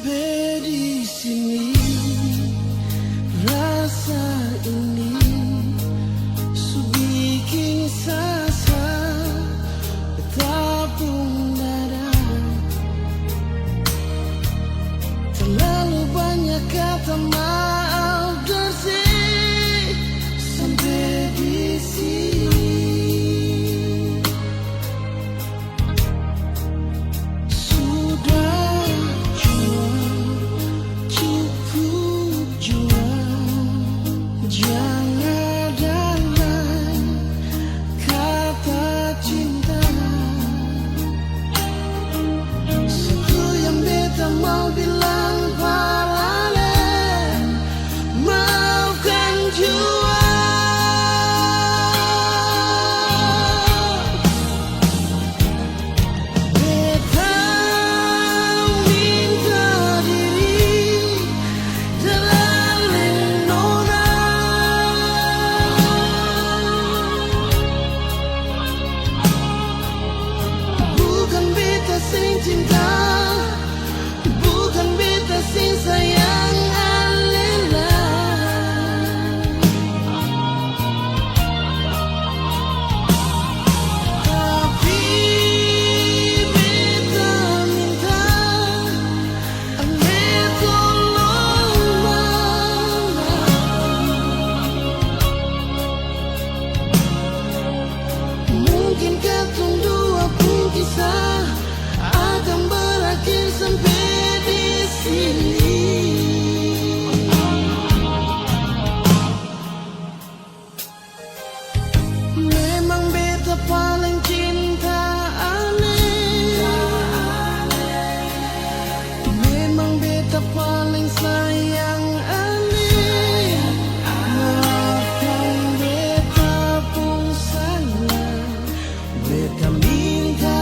sampai di sini. Rasa ini su bikin sasa bertabung dada. Terlalu banyak kata maaf bersih sampai di sini. Mau bilang paralel, maafkan jua. Beta minta diri dalam nona, bukan beta sing cinta, sing sayang alela. Tapi beta minta ale tolong mana. Mungkin katong dua pun kisah akan berakhir sampai sini. Memang beta paling cinta aneh, memang beta paling sayang aneh. Maafkan beta pun salah, beta minta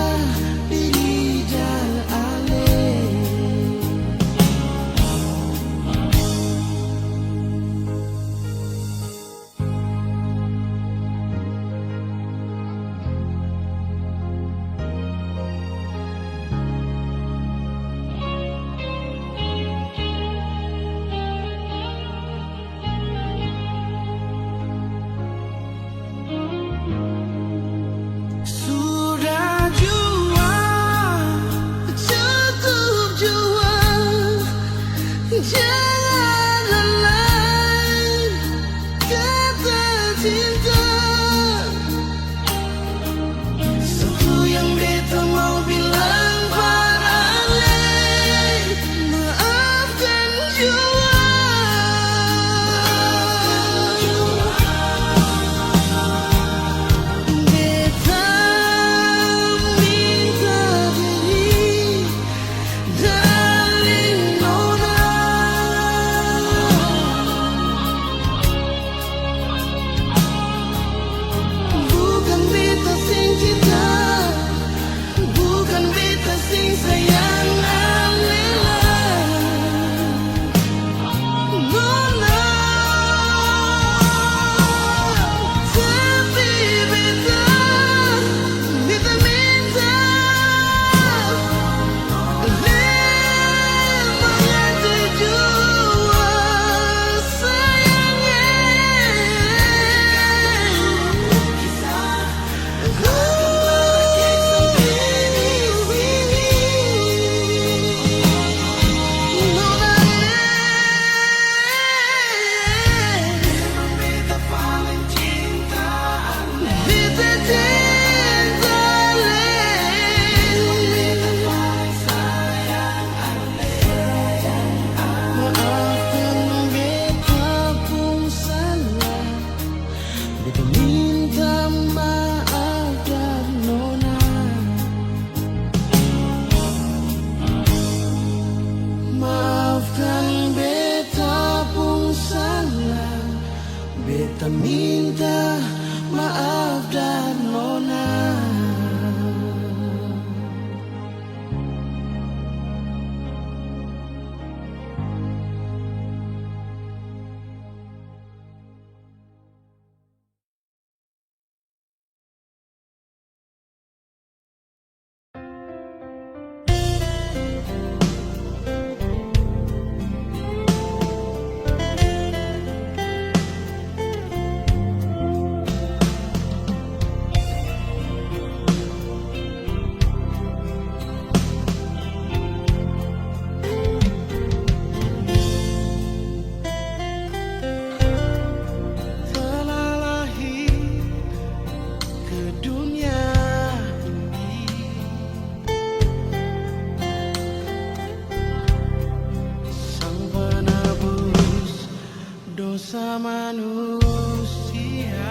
manusia.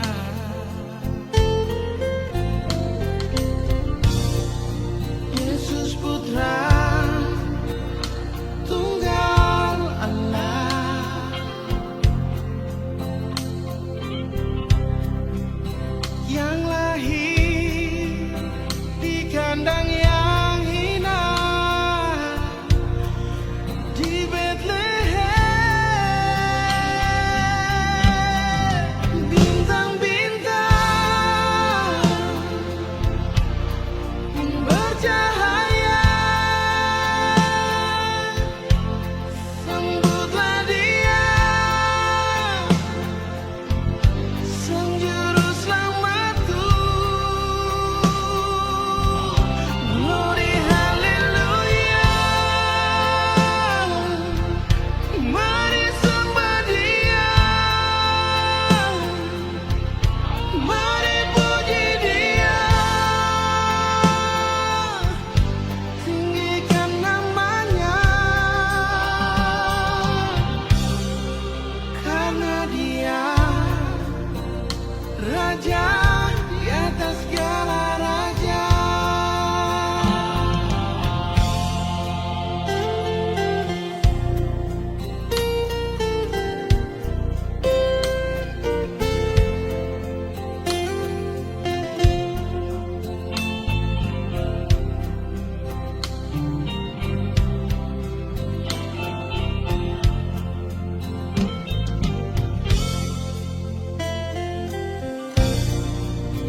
Yesus Putra Tunggal Allah, yang lahir di kandang yang hina di Bethlehem. Bintang-bintang bercahaya, sambutlah Dia, Sang Juru Selamatku. Glory haleluya, mari sembah Dia, mari puji Dia, tinggikan namanya, karena Dia Raja di atas segala raja.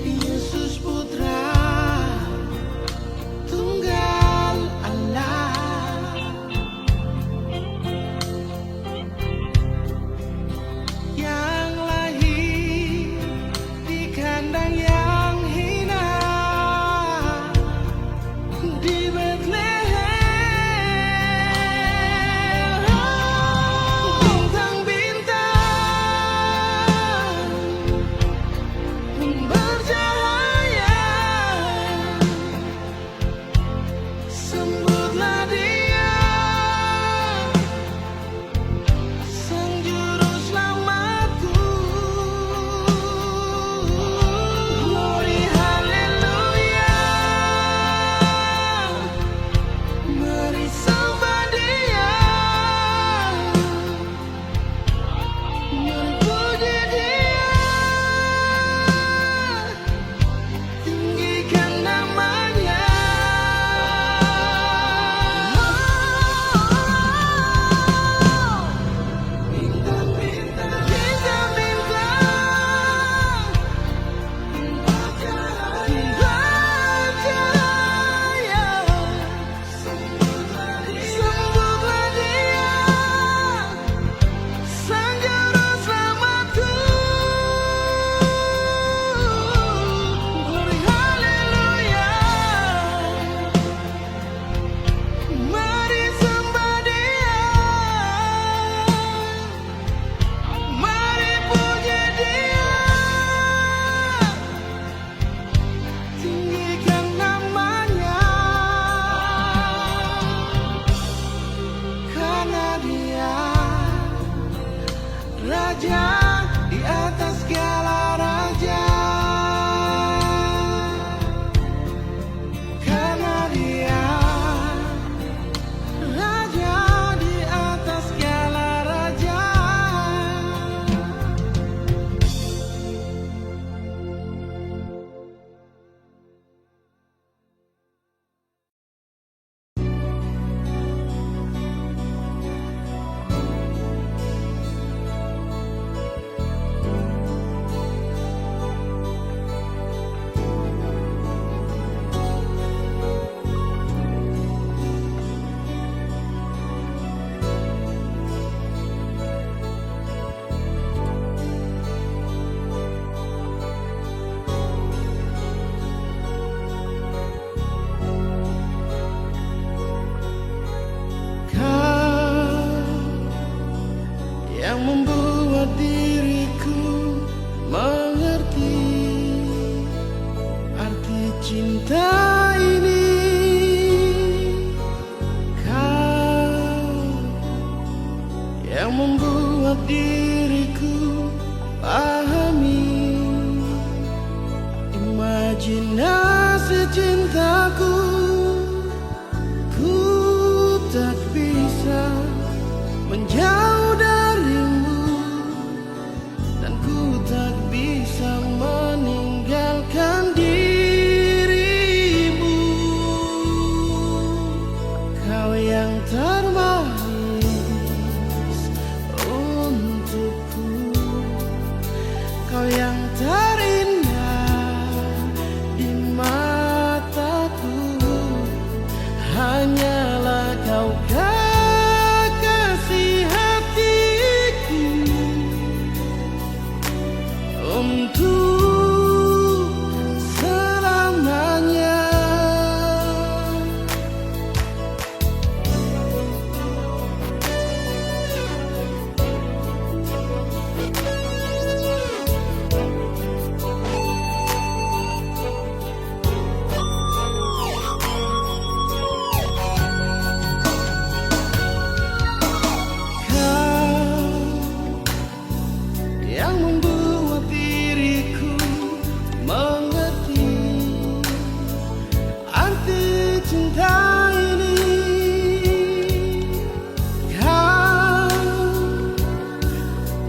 Yesus Putra Tunggal Allah, yang lahir di kandang yang hina di Bethlehem. Bintang-bintang bercahaya, sambutlah Dia, Sang Juru Selamatku. Glory haleluya, mari sembah Dia, mari puji Dia, tinggikan namanya. Bintang-bintang bercahaya, sambutlah Dia, Sang Juru Selamatku. Glory haleluya, mari sembah Dia, mari puji Dia, tinggikan namanya, karena Dia Raja di atas segala raja. Karena Dia Raja di atas segala raja. yang membuat diriku Imajinasi cintaku, ku tak bisa menjauh darimu, dan ku tak bisa meninggalkan dirimu. Kau yang termanis untukku, kau yang terindah di mataku, hanyalah kau kekasih hatiku. Untuk selamanya. Yang membuat diriku mengerti arti cinta ini. Kau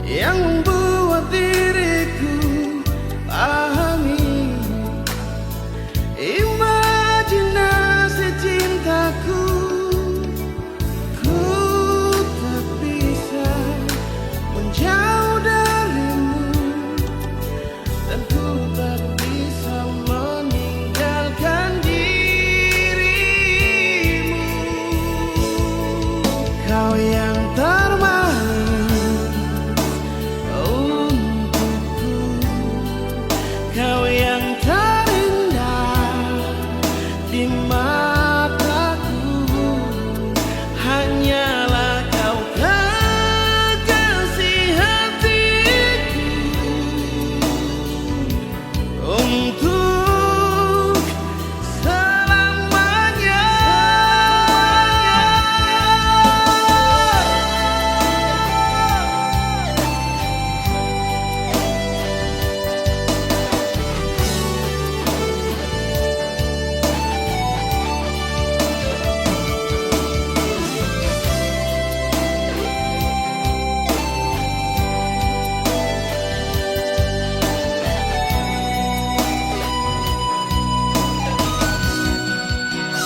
yang membuat diriku pahami imajinasi cintaku. Ku tak bisa menjauh darimu, dan ku tak bisa meninggalkan dirimu. Kau yang termanis untukku, kau yang terindah di mataku, hanyalah kau kekasih hatiku. Untuk selamanya.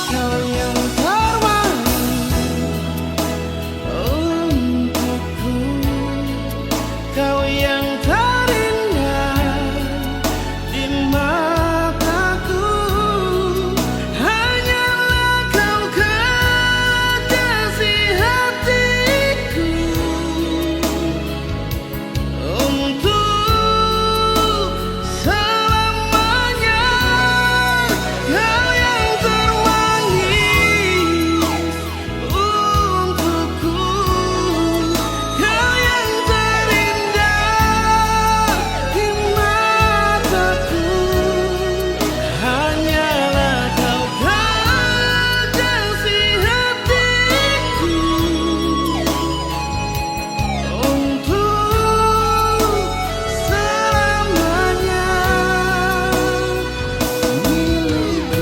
Kau yang termanis untukku, kau yang terindah di mataku, hanyalah kau kekasih hatiku. Untuk selamanya. Kau yang termanis untukku, kau yang terindah di mataku, hanyalah kau kekasih hatiku. Untuk selamanya milikku.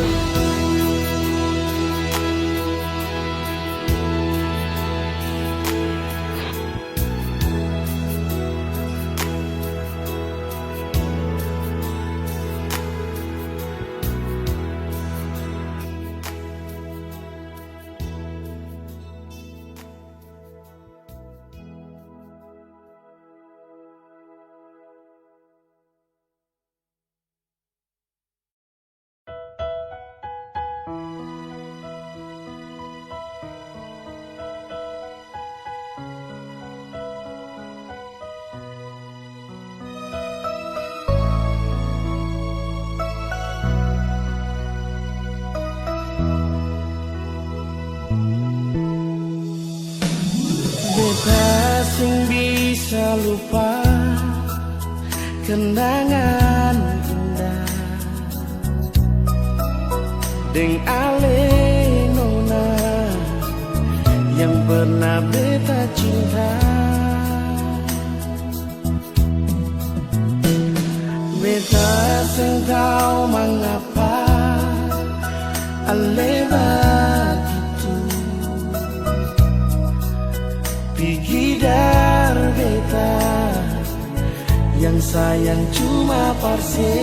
Bebas sing bisa lupa kenangan indah deng ale nona yang pernah beta cinta. Beta sing tau mengapa ale begitu. Pergi dari beta yang sayang cuma parse,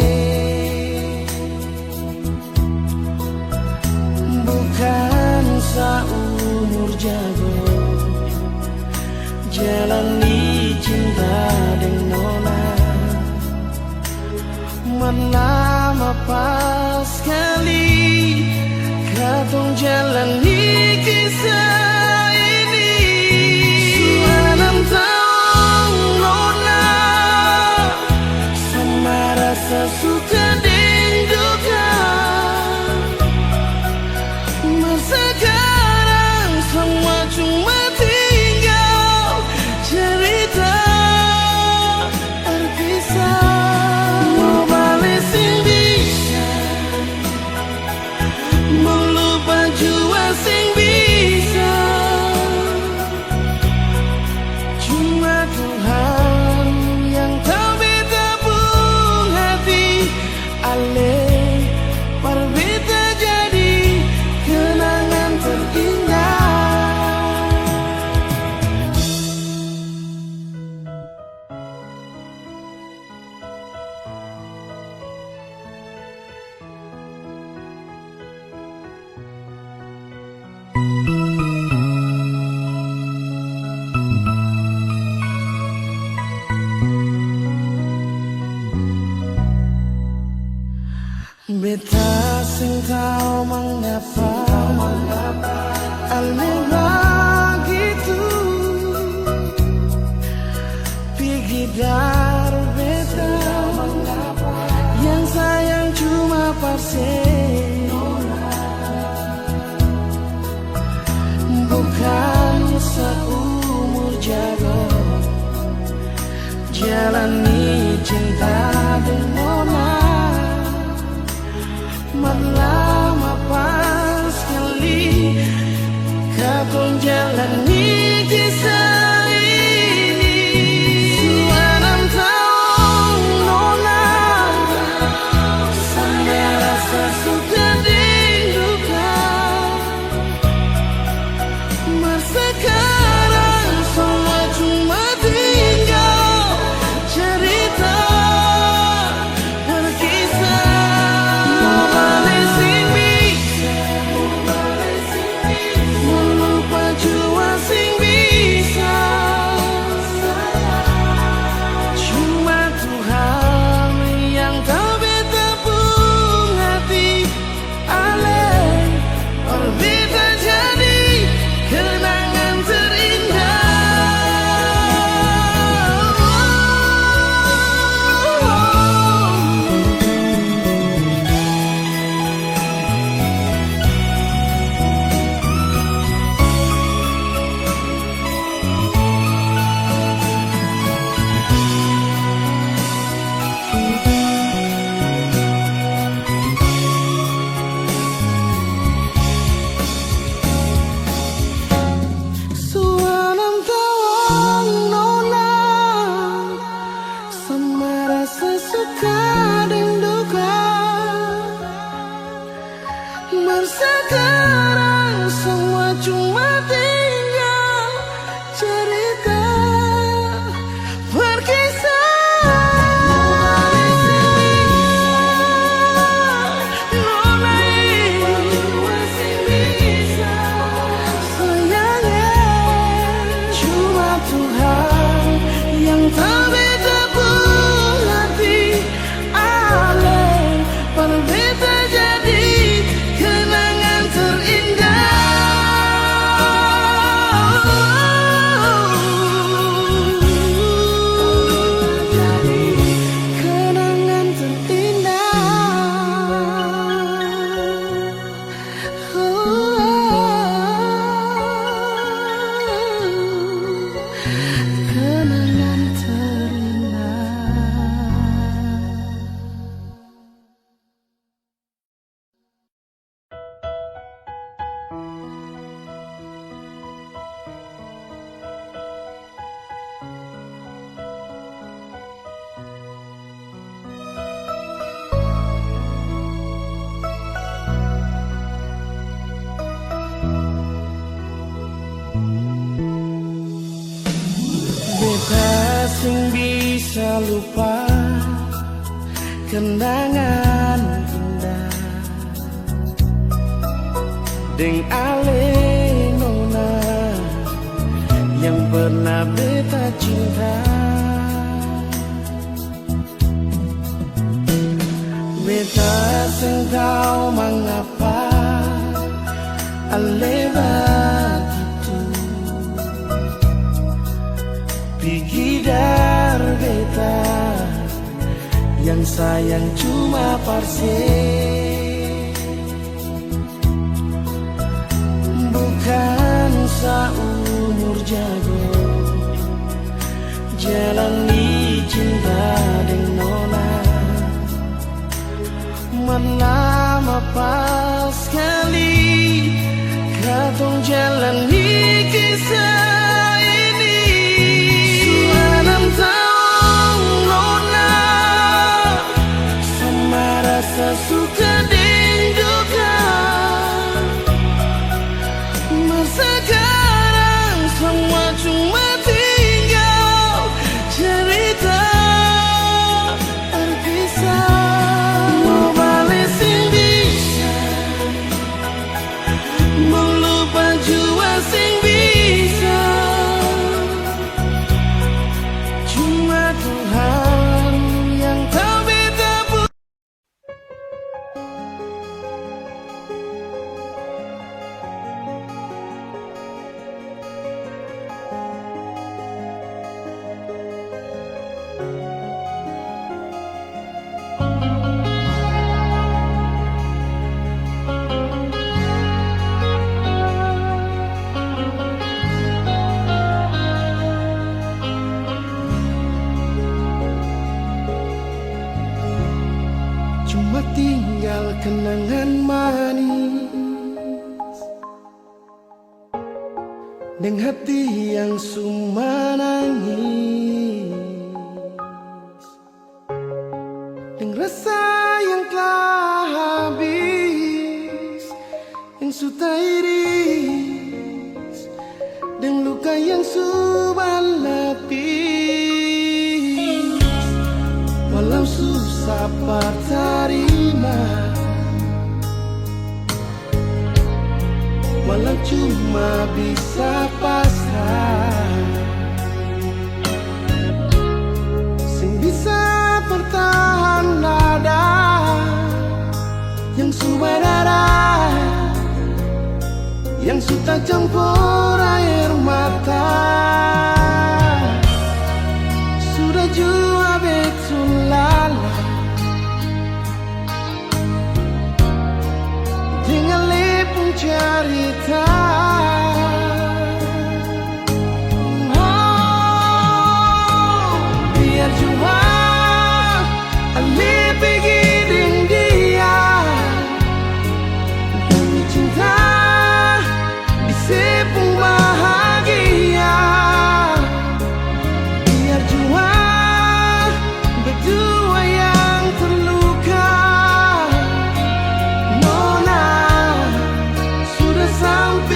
bukan seumur jago jalani cinta dengan nona. Lama pas sekali katong jalani kisah ini. Sudah 6 tahun nona, sama rasa suka dan duka. Masa sekarang semua cuma tinggal cerita terpisah. Beta sing tau mengapa ale begitu. Pergi dari beta yang sayang cuma parse, bukan seumur jago jalani cinta dengan nona. Lama pas sekali katong jalani kisah ini. Sudah 6 tahun nona, sama rasa suka dan duka. Masa sekarang semua cuma tinggal cerita berkisah. Sekarang semua cuma tinggal cerita berkisah. Nona masih bisa sayangnya cuma Tuhan yang tahu beta pun hati ale berbeda jadi kenangan terindah. lupa kenangan indah deng ale nona yang pernah beta cinta. Beta seng tahu mengapa ale begitu pigidar beta yang sayang cuma parse, bukan seumur jago jalani cinta dengan nona. Lama pas sekali katong jalani kisah ini. Sudah 6 tahun nona, sama rasa suka dan duka. Masa sekarang semua cuma tinggal cerita terpisah. Cuma tinggal kenangan manis dan hati yang suma nangis, dan rasa yang telah habis, yang sudah iris, dan luka yang sudah lapis. Walau susah terima, walau cuma bisa pasrah, sing bisa bertahan nada yang sudah darah, yang sudah campur air mata. Sudah jua betul lala dengan lepung cerita. Biar jua ale pergi dengan dia, demi cinta di sepung bahagia. Biar jua berdua yang terluka, nona sudah sampai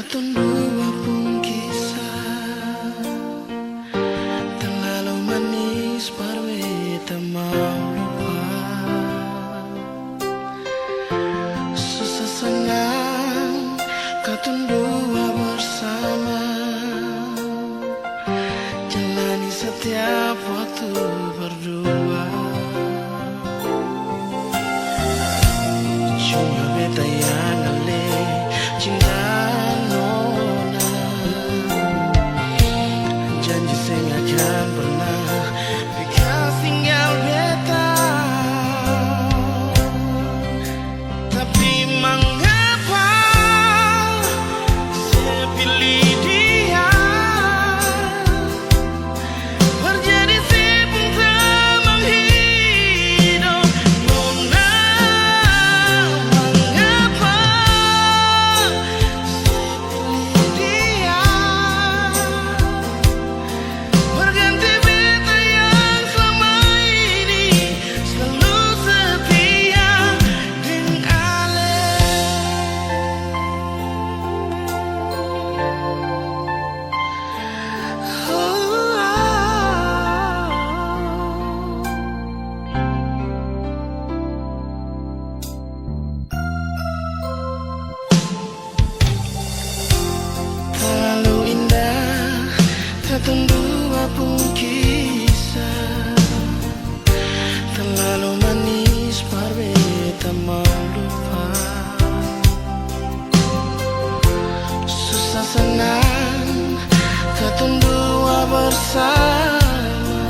Katong dua pun kisah terlalu manis parwe tak mau lupa. Susah senang katong dua bersama, jalani setiap waktu berdua. Cuma beta yang ale cinta nona, janji saya nggak akan pernah bekas tinggal beta. Tapi mengapa saya pilih dia, berjadi si pengteman hidup nona. Mengapa saya pilih dia, berganti beta yang selama ini selalu setia dengan Ale. Terlalu indah katong dua pun kisah, terlalu manis parwe tak mau lupa. Susah senang katong dua bersama,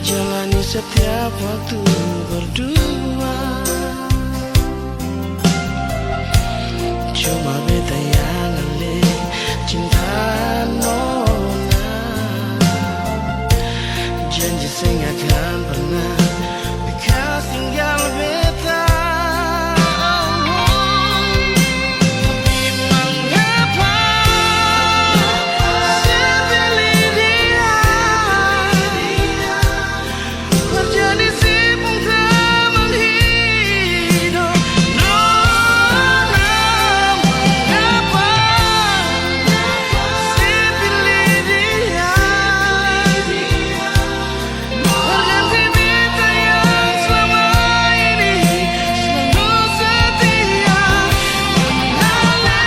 jalani setiap waktu berdua. Cuma beta yang ale cinta nona, janji saya nggak akan pernah bekas tinggal beta. Tapi mengapa saya pilih dia, berjadi si pengteman hidup nona. Mengapa saya pilih dia, berganti beta yang selama ini selalu setia dengan Ale.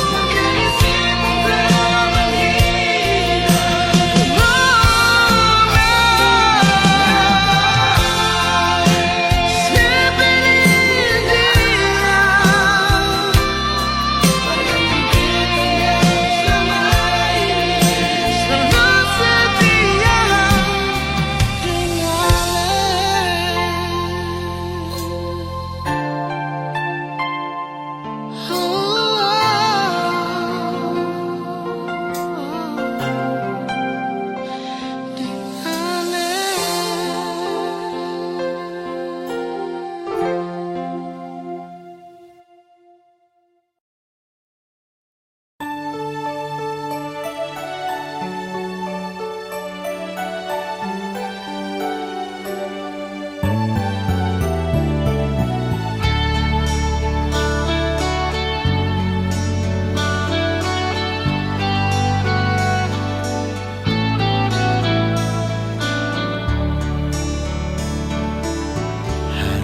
Berganti si pengteman hidup nona. Saya pilih dia, berganti beta yang selama ini selalu setia dengan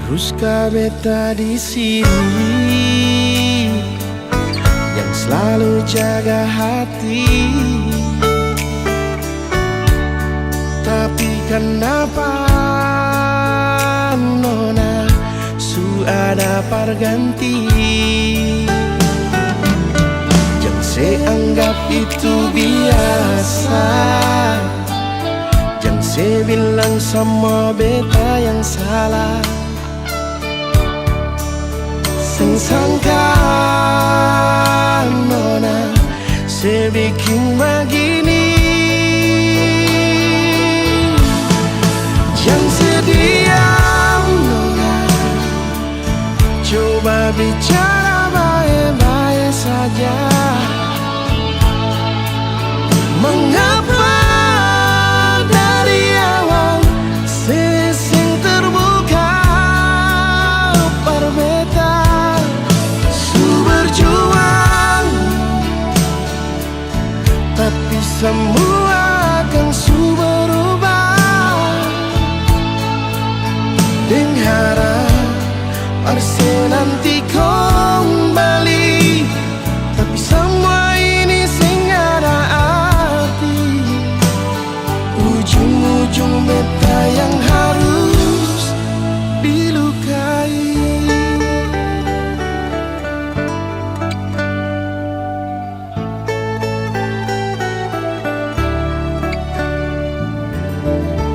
haruskah beta di sini yang selalu jaga hati? Tapi kenapa nona su ada perganti? Jangan saya anggap itu biasa, jangan saya bilang sama beta yang salah. Sing sangka nona saya bikin begini. Jangan sediam nona, coba bicara baik-baik saja. Mengapa dari awal sesing terbuka? tapi semua akan berubah. Dengan harap pasti nanti kembali, tapi semua ini sing ada arti. Ujung-ujung beta yang harus dilukai.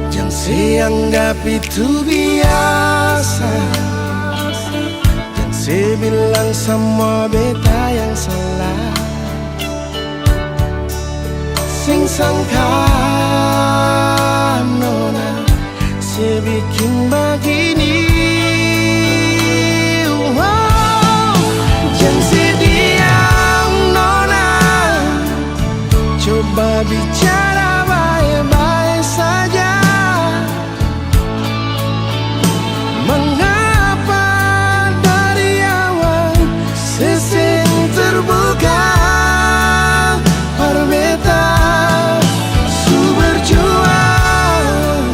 Jangan sianggap itu biasa, dan saya bilang semua beta yang salah. Sing sangka nona saya bikin begini. Jangan diam nona, coba bicara baik-baik saja. Mengapa dari awal sesing terbuka berbeda su berjuang,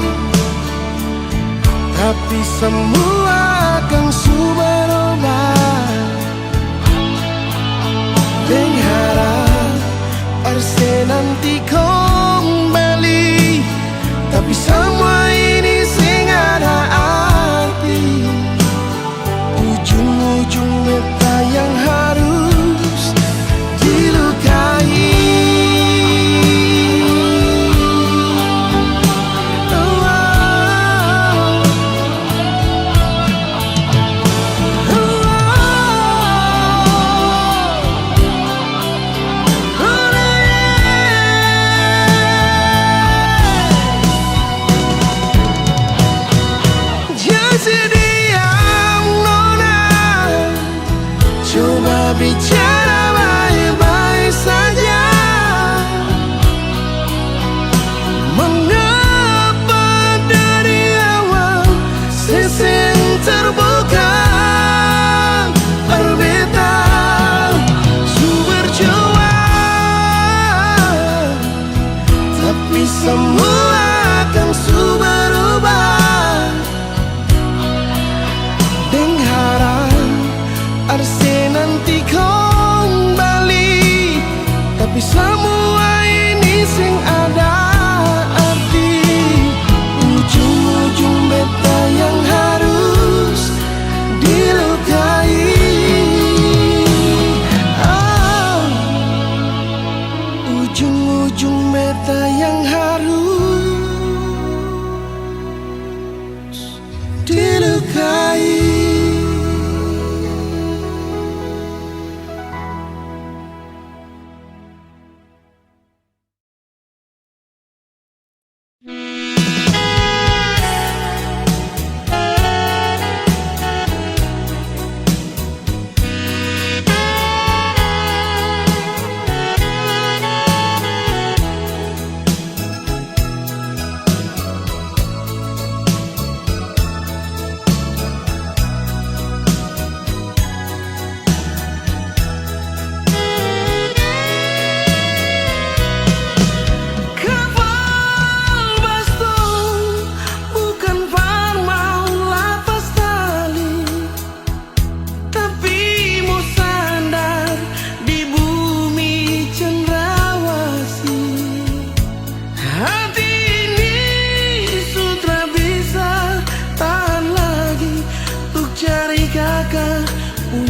tapi semua akan berubah. Dengan harap pasti nanti kembali, tapi semua ini sing ada arti. Ujung-ujung beta yang harus dilukai. Bicara baik-baik saja. Mengapa dari awal sesing terbuka berbeda su berjuang, tapi semua akan berubah. Dengan harap pasti nanti kembali, tapi semua ini sing ada arti. Ujung-ujung beta yang harus dilukai. Ujung-ujung beta yang harus dilukai.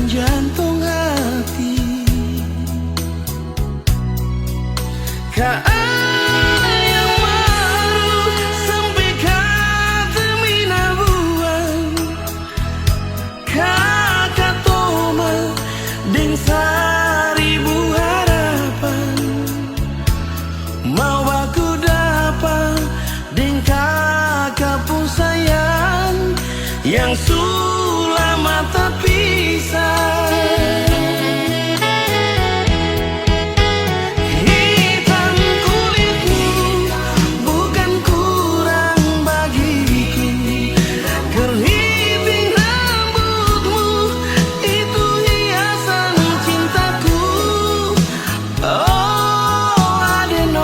Jantung hati yang baru sampai kata minabuan kakak toma deng seribu harapan. Mau aku dapat deng kakak pun sayang yang lama tak pisah. Hitam kulitmu bukan kurang bagiku, keriting rambutmu itu hiasan cintaku. Oh Aden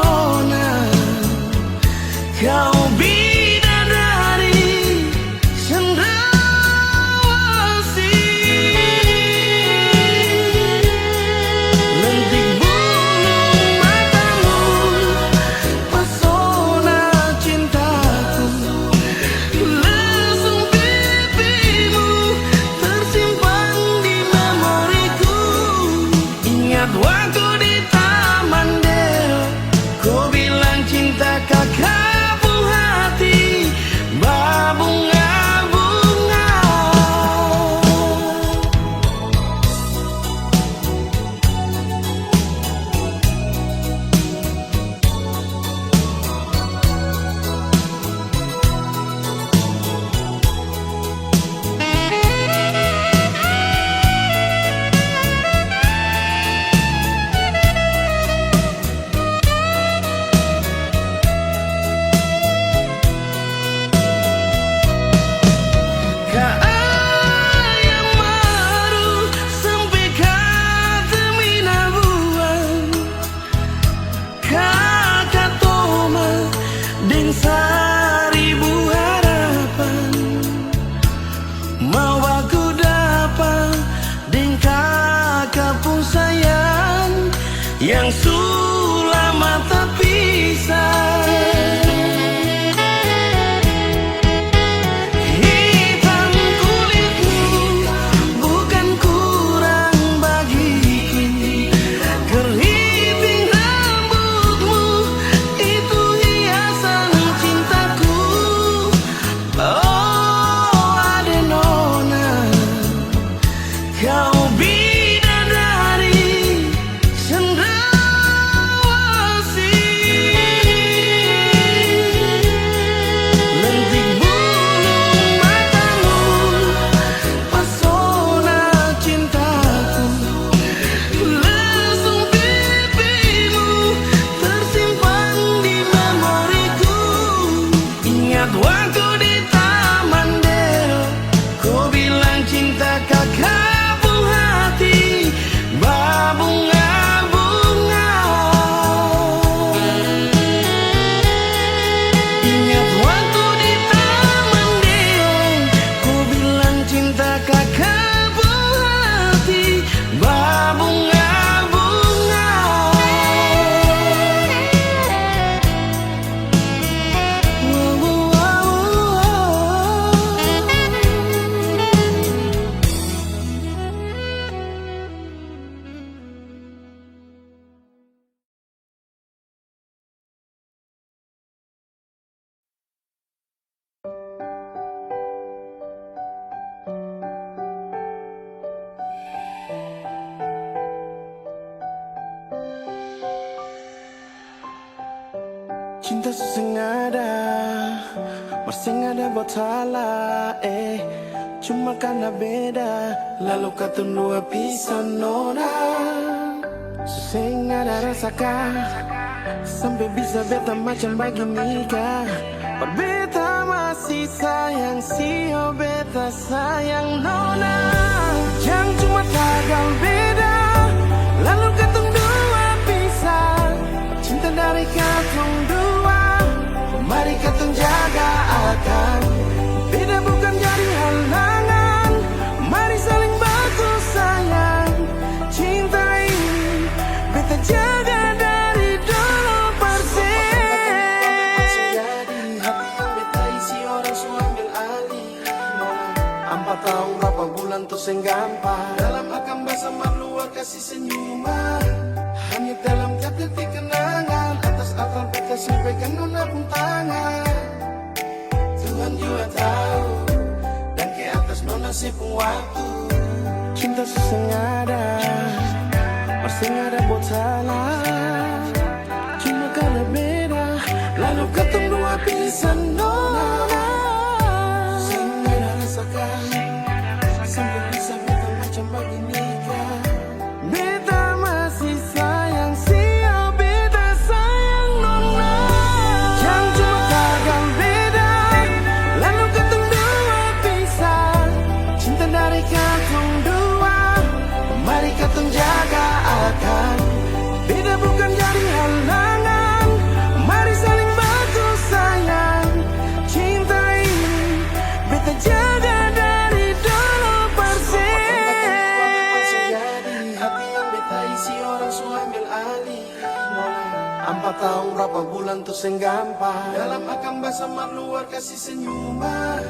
Ingat waktu di Taman Deo, kau bilang cinta kakak buah hati, berbunga-bunga. Ingat waktu di Taman Deo, kau bilang cinta kakak buah hati, berbunga-bunga. Cinta sesengada, bersengada buat salah, cuma karena beda, lalu kata dua pisah nona. Sesengada rasakan, sampai bisa beta macam begini kah. Berbeta masih sayang, sio beta sayang nona. Jangan cuma tagal beda, lalu kata dua pisah. Cinta dari katong dua, mari katong jaga akan. Beda bukan jadi halangan, mari saling bantu sayang. Cinta ini beta jaga dari dulu persen. Jadi hati yang beta isi orang su ambil alih. 4 tahun berapa bulan tuh gampang, dalam akan bahasa luar kasih senyuman. Hanya dalam tiap detik kenangan, atas akal beta sampaikan nona pun tangan. Tuhan juga tahu, dan ke atas nona sepung waktu. Cinta sesengada, bersengada buat salah, cuma karena beda, lalu ketemu dua pisah nona. Sengada rasakan, sampai bisa beta macam begini kah. Beta masih sayang, sio beta sayang nona. Jangan cuma tagal beda, lalu katong dua pisah. Cinta dari katong dua, mari katong jaga akan. Beda bukan jadi halangan, mari saling bantu sayang. Cinta ini beta jaga dari dulu persen. Jadi hati yang beta isi orang su ambil alih. 4 tahun berapa bulan tuh gampang, dalam akan bahasa luar kasih senyuman.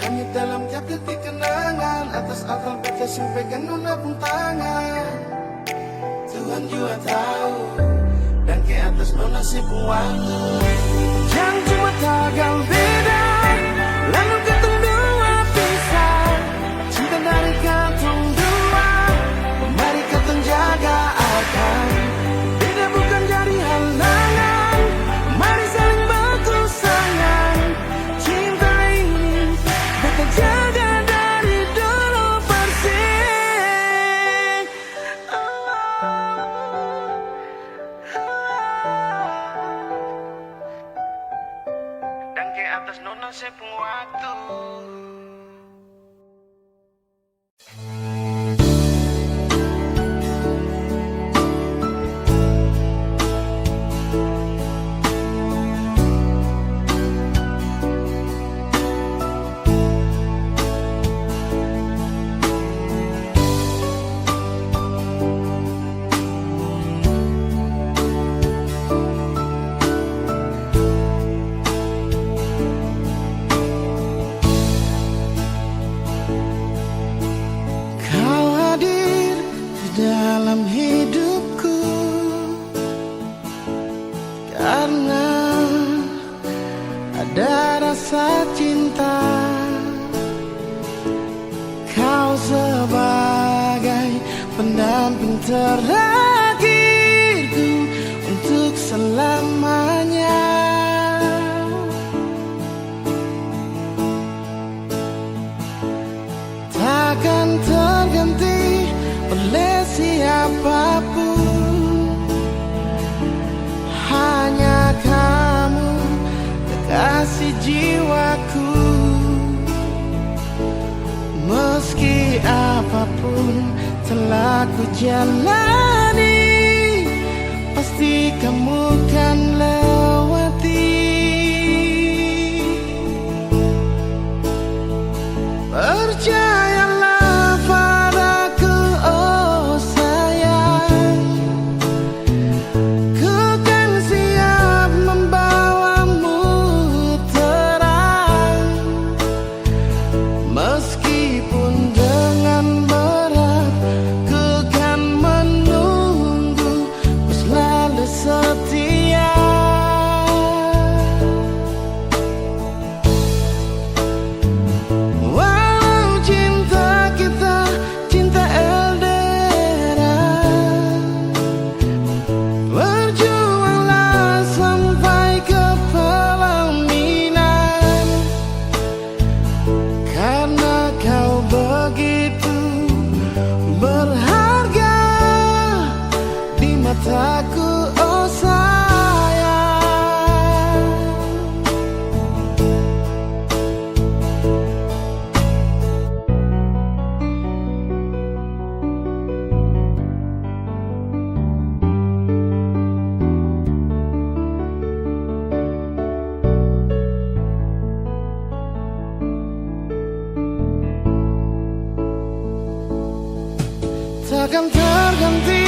Hanya dalam tiap detik kenangan, atas akal beta sampaikan nona pun tangan. Tuhan juga tahu, dan ke atas nona sepung waktu. Jangan cuma tagal beda, lalu katong dua pisah. Cinta dari katong dua, mari katong jaga akan. Beda bukan jadi halangan, mari saling bantu sayang. Cinta ini beta jaga dari dulu persen. Dan ke atas nona sepung waktu. Kau hadir di dalam hidupku karena ada rasa cinta. Kau sebagai pendamping terakhirku untuk selamanya. Takkan terganti oleh siapapun, hanya kamu, kekasih kekasih jiwaku. Meski apapun telah ku jalani, pasti kamu kan lewati. Percayalah padaku, oh sayang, ku kan siap membawamu terang. Meskipun dengan berat, ku kan menunggu, ku selalu setia. Walau cinta kita cinta LDR, berjuanglah sampai ke pelaminan. Karena kau begitu berharga di mataku, oh sayang. Takkan terganti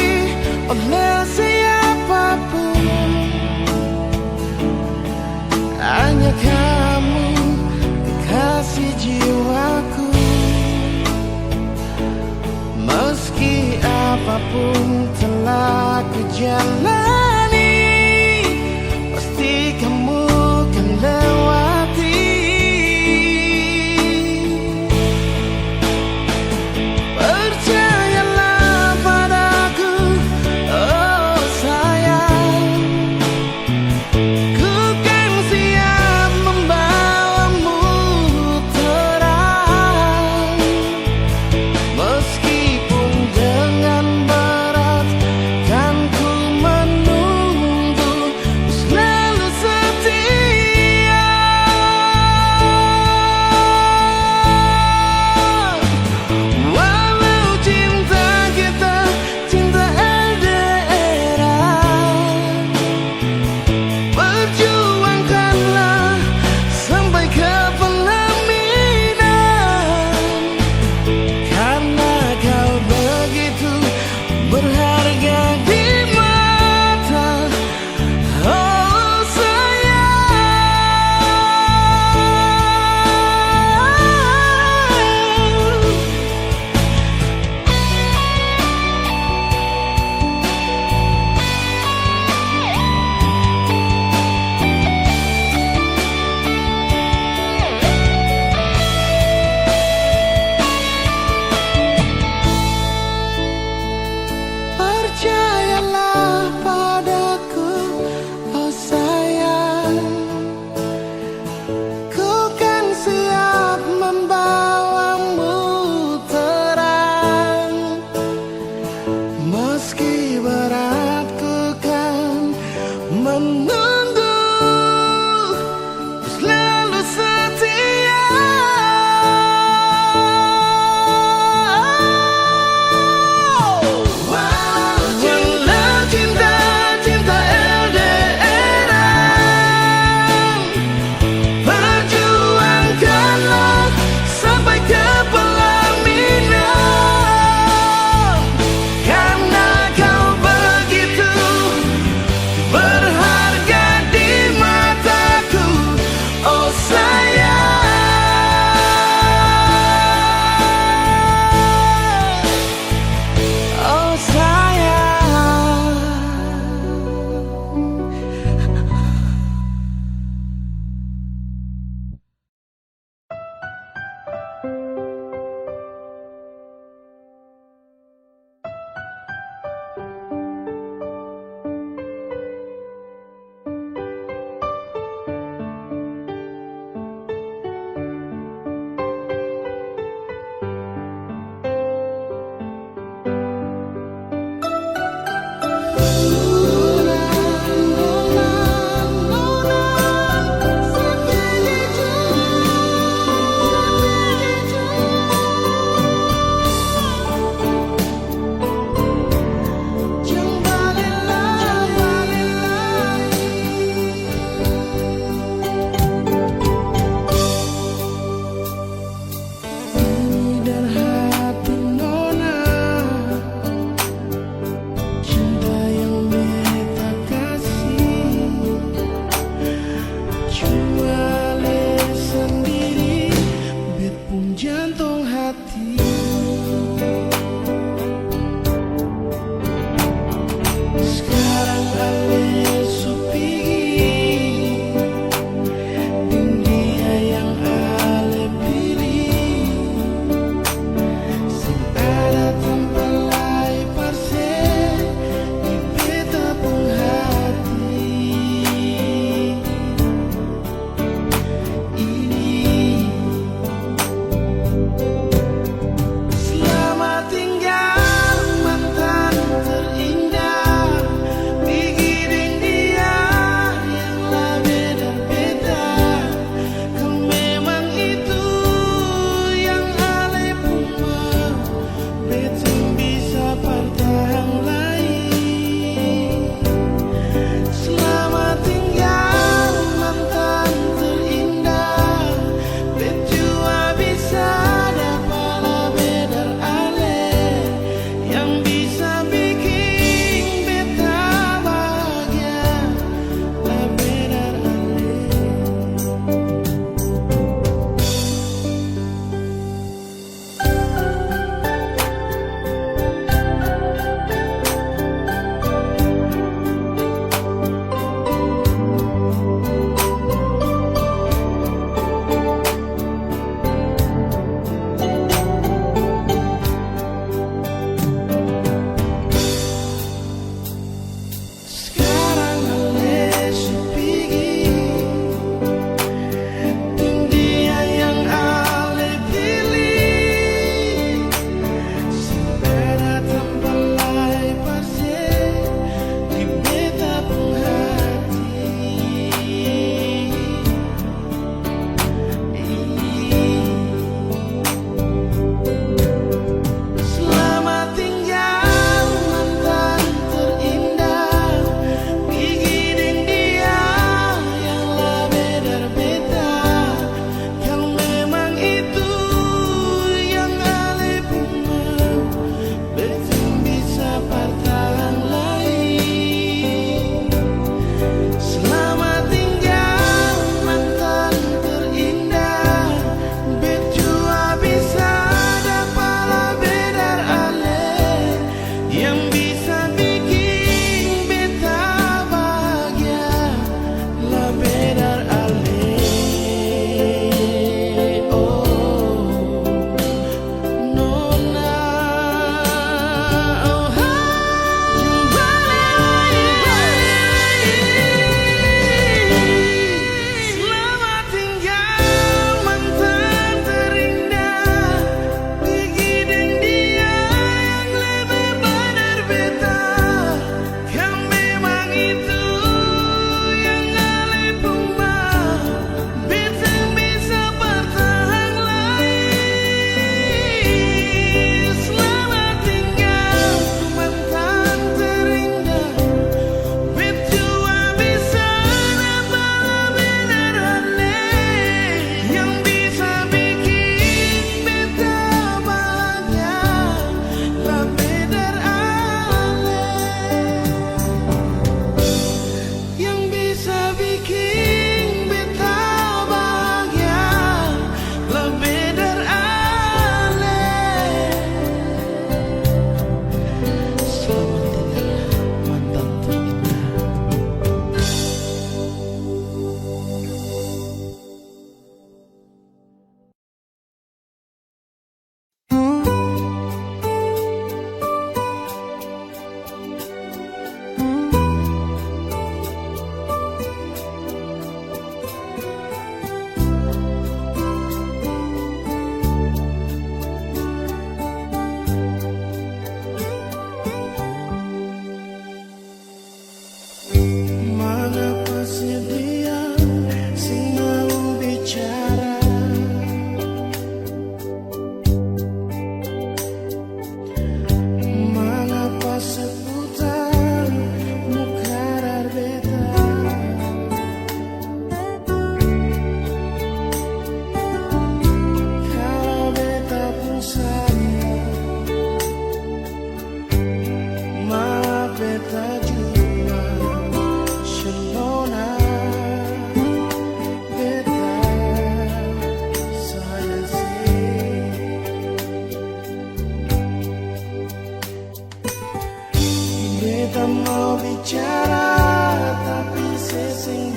oleh siapapun, hanya kamu kekasih jiwaku. Meski apapun telah ku jalani, pasti kamu kan lewati. Percayalah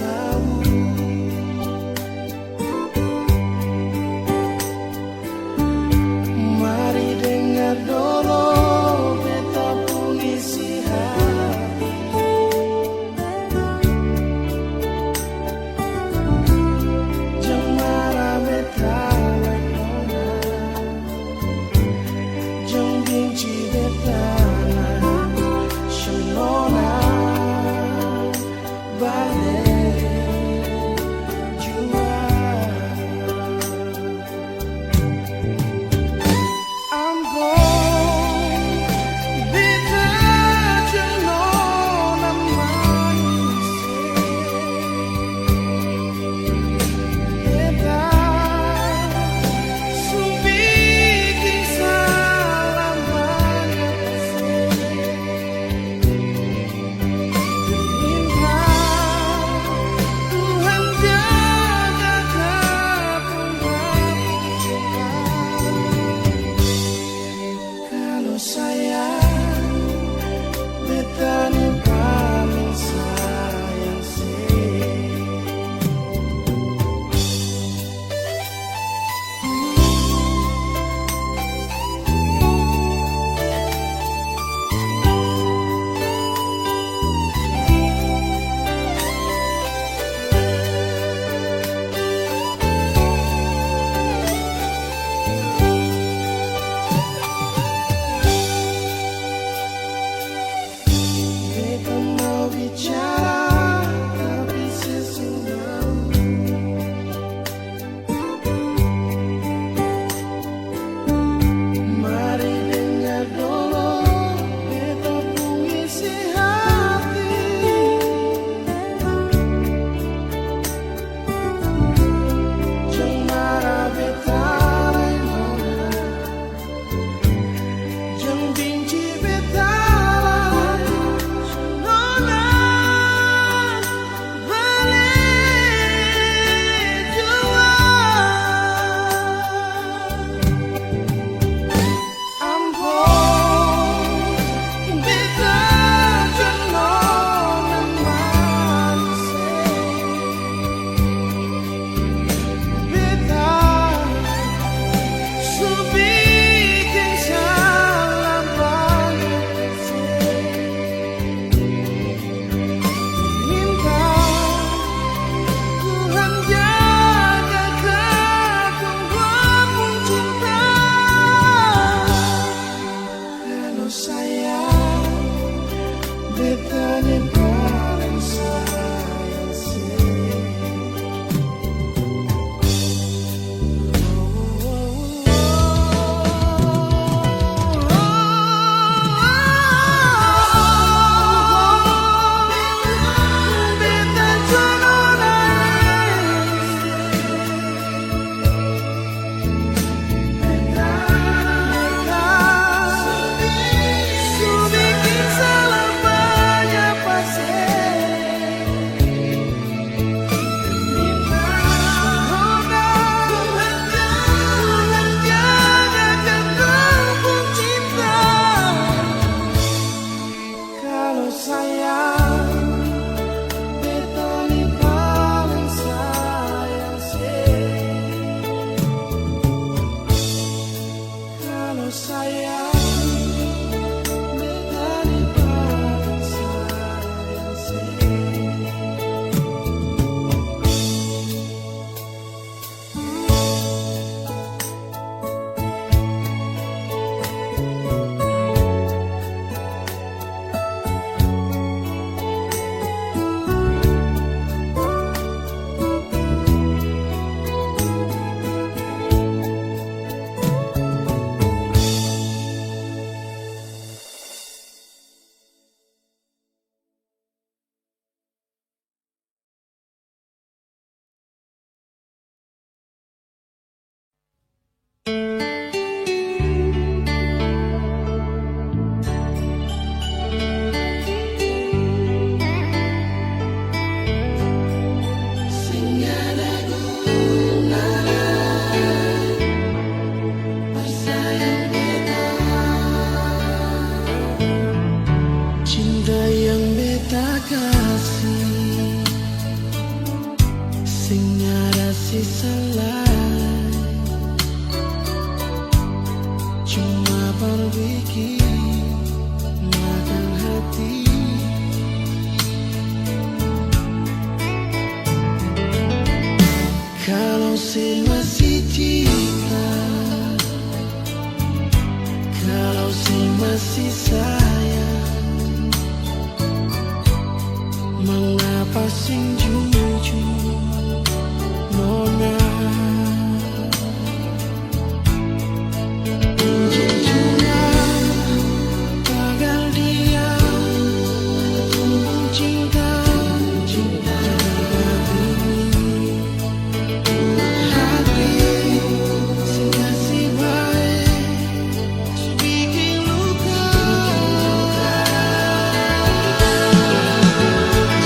bersamamu. Mari dengar dulu beta pengisi hati. Jangan marah beta nona, jangan benci beta nona, balik. sing nyada sisa lain, cuma berbikin makan hati. Kalau si masih cinta, kalau si masih sayang, mengapa sing jujur nona? Jujurnya gagal dia untuk cinta, hati sing kasih baik bikin luka.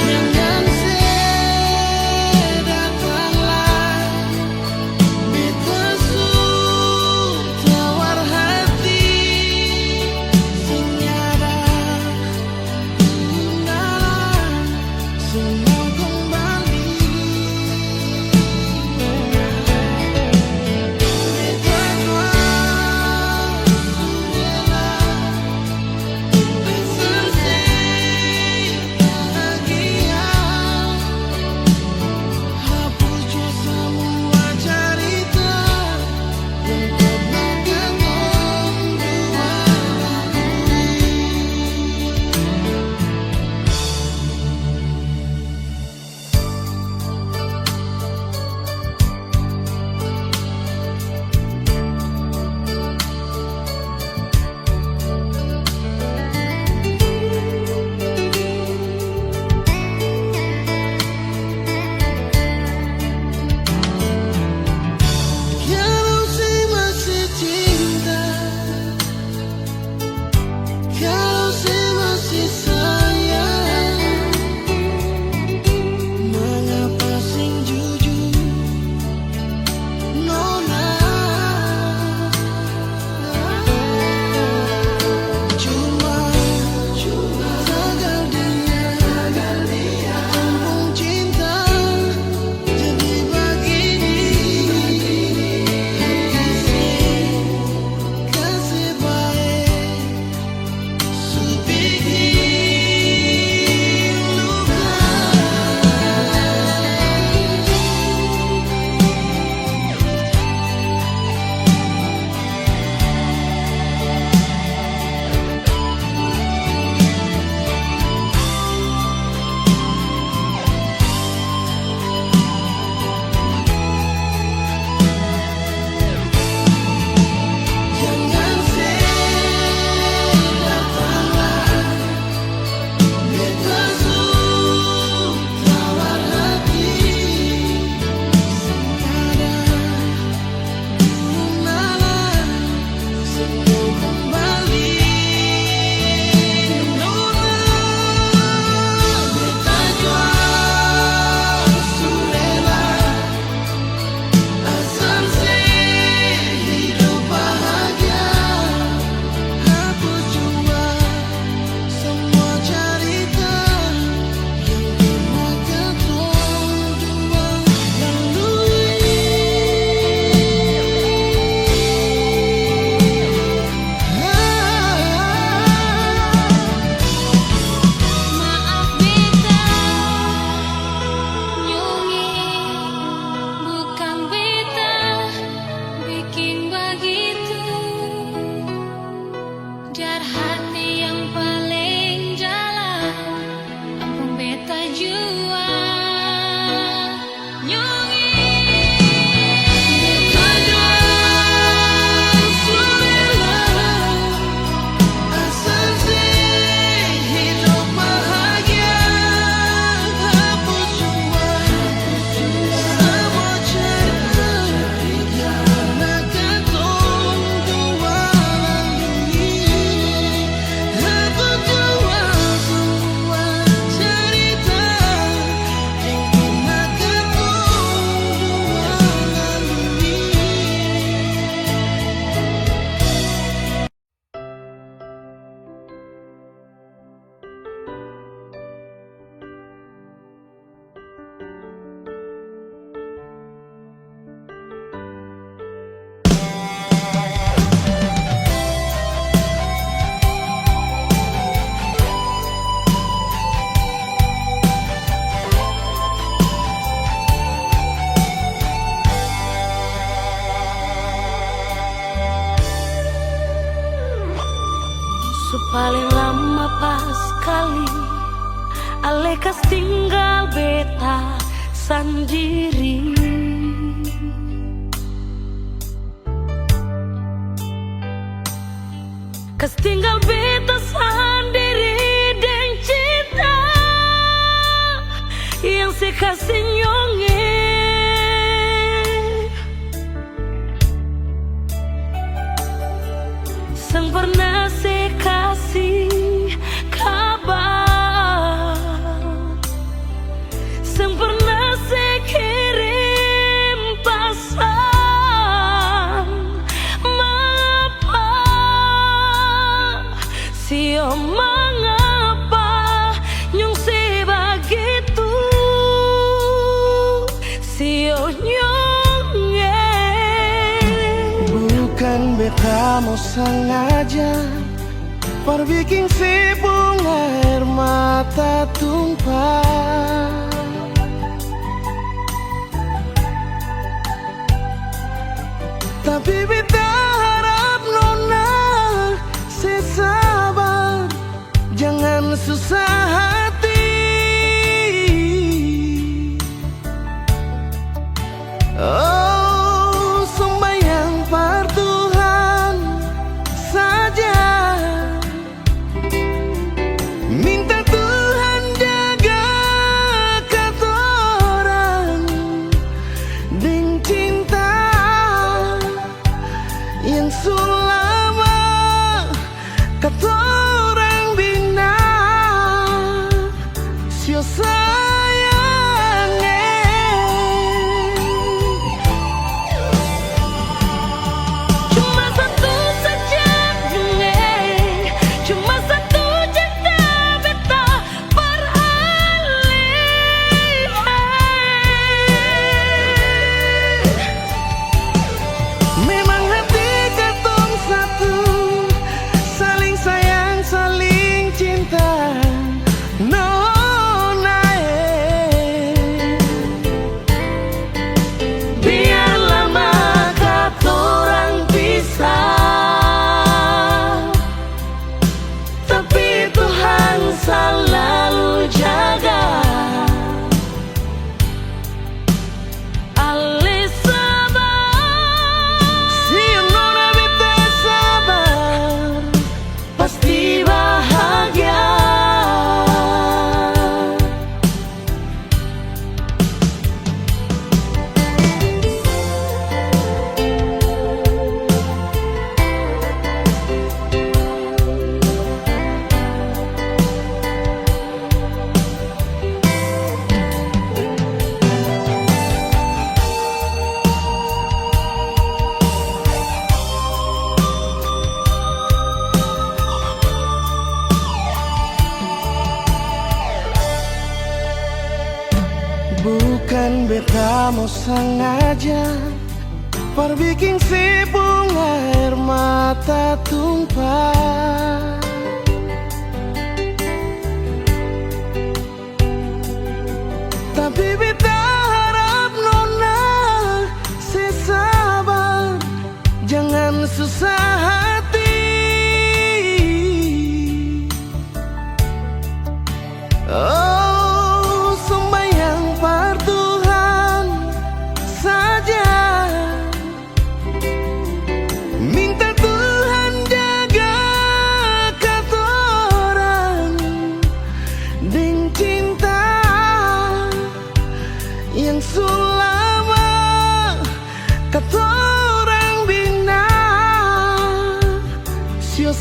Jangan sedang paling lama pas kali alekas tinggal beta sendiri. Kas tinggal beta sendiri dan cinta yang sekasih nyonge. Sang pernah sekasih kabar, sang pernah sekirim pesan. Mengapa, sio mengapa nyong sebegitu, sio nyonge. Bukan beta mau sengaja perbikin si bunga air mata tumpah, tapi beta harap nona sesabar, jangan susah hati. Oh, sembahyang par Tuhan saja, minta Tuhan jaga katorang dengan cinta yang selama katorang bina. Sio sayangnya, Cuma satu saja bunga, cuma satu cinta beta beralih. memang hati katong satu, saling sayang, saling cinta. Nona, Biar lama katorang pisah, tapi Tuhan selalu jaga. Ale sabar, si nona beta sabar, pasti bahagia. bukan beta mau sengaja perbikin si bunga air mata tumpah, tapi beta harap nona sesabar, jangan susah hati. Oh, sembahyang par Tuhan saja, minta Tuhan jaga katorang dengan cinta yang selama katorang bina. Sio